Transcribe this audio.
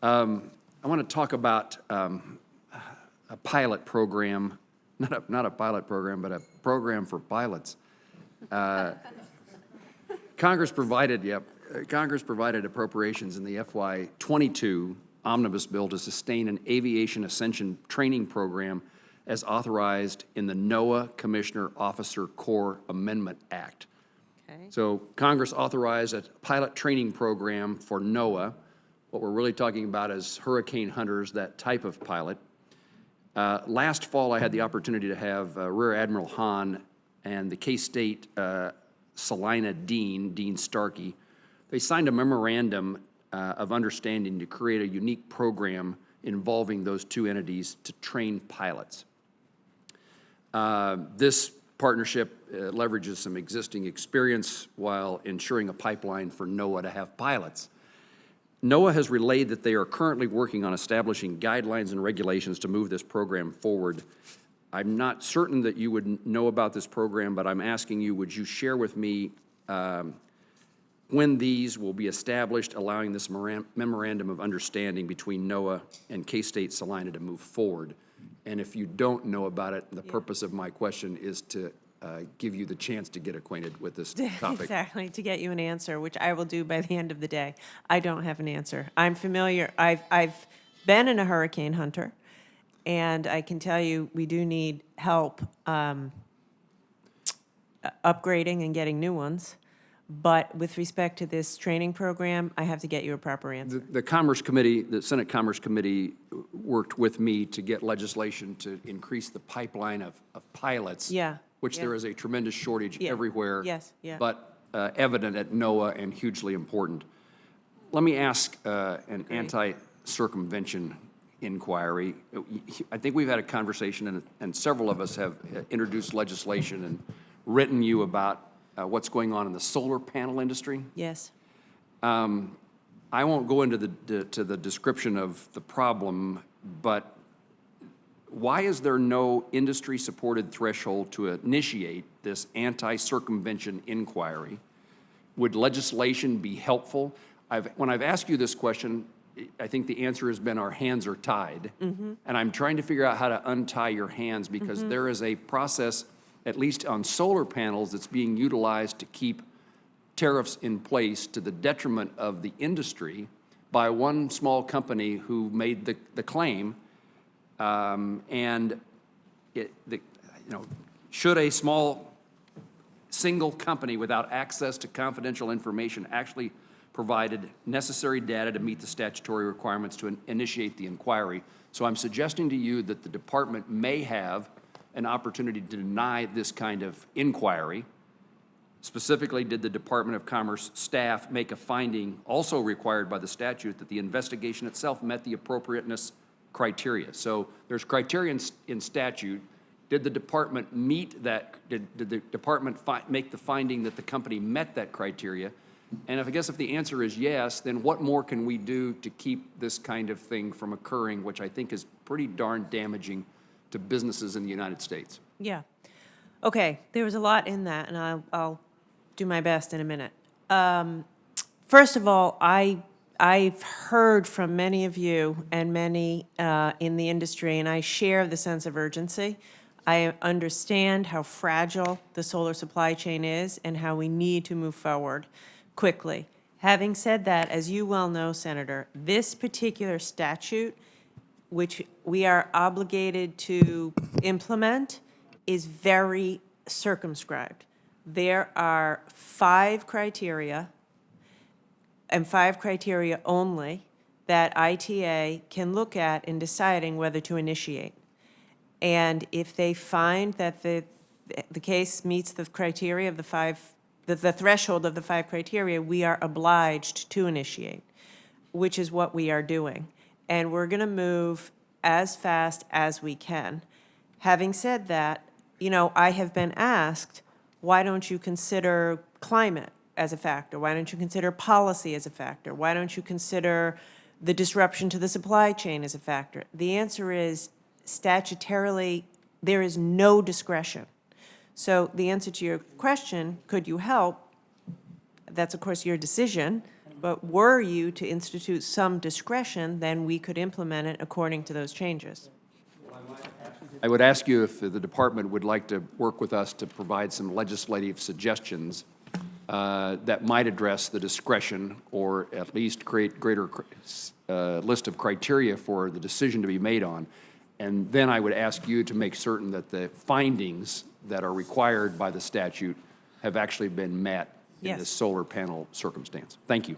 I want to talk about a pilot program, not a pilot program, but a program for pilots. Congress provided appropriations in the FY22 omnibus bill to sustain an aviation ascension training program as authorized in the NOAA Commissioner Officer Corps Amendment Act. Okay. So Congress authorized a pilot training program for NOAA. What we're really talking about is hurricane hunters, that type of pilot. Last fall, I had the opportunity to have Rear Admiral Hahn and the K-State Salina Dean Starkey. They signed a memorandum of understanding to create a unique program involving those two entities to train pilots. This partnership leverages some existing experience while ensuring a pipeline for NOAA to have pilots. NOAA has relayed that they are currently working on establishing guidelines and regulations to move this program forward. I'm not certain that you would know about this program, but I'm asking you, would you share with me when these will be established, allowing this memorandum of understanding between NOAA and K-State Salina to move forward? And if you don't know about it, the purpose of my question is to give you the chance to get acquainted with this topic. Exactly, to get you an answer, which I will do by the end of the day. I don't have an answer. I'm familiar. I've been in a hurricane hunter, and I can tell you we do need help upgrading and getting new ones. But with respect to this training program, I have to get you a proper answer. The Commerce Committee, the Senate Commerce Committee worked with me to get legislation to increase the pipeline of pilots. Yeah. Which there is a tremendous shortage everywhere. Yes, yeah. But evident at NOAA and hugely important. Let me ask an anti-circumvention inquiry. I think we've had a conversation, and several of us have introduced legislation and written you about what's going on in the solar panel industry. Yes. I won't go into the description of the problem, but why is there no industry-supported threshold to initiate this anti-circumvention inquiry? Would legislation be helpful? When I've asked you this question, I think the answer has been our hands are tied. And I'm trying to figure out how to untie your hands because there is a process, at least on solar panels, that's being utilized to keep tariffs in place to the detriment of the industry by one small company who made the claim. Should a small single company without access to confidential information actually provided necessary data to meet the statutory requirements to initiate the inquiry? So I'm suggesting to you that the department may have an opportunity to deny this kind of inquiry. Specifically, did the Department of Commerce staff make a finding also required by the statute that the investigation itself met the appropriateness criteria? So there's criteria in statute. Did the department meet that? Did the department make the finding that the company met that criteria? And I guess if the answer is yes, then what more can we do to keep this kind of thing from occurring, which I think is pretty darn damaging to businesses in the United States? Yeah. Okay, there was a lot in that, and I'll do my best in a minute. First of all, I've heard from many of you and many in the industry, and I share the sense of urgency. I understand how fragile the solar supply chain is and how we need to move forward quickly. Having said that, as you well know, Senator, this particular statute, which we are obligated to implement, is very circumscribed. There are 5 criteria, and 5 criteria only, that ITA can look at in deciding whether to initiate. And if they find that the case meets the criteria of the threshold of the 5 criteria, we are obliged to initiate, which is what we are doing. And we're going to move as fast as we can. Having said that, I have been asked, why don't you consider climate as a factor? Why don't you consider policy as a factor? Why don't you consider the disruption to the supply chain as a factor? The answer is, statutorily, there is no discretion. So the answer to your question, could you help? That's, of course, your decision. But were you to institute some discretion, then we could implement it according to those changes. I would ask you if the department would like to work with us to provide some legislative suggestions that might address the discretion, or at least create greater list of criteria for the decision to be made on. And then I would ask you to make certain that the findings that are required by the statute have actually been met in Yes. this solar panel circumstance. Thank you.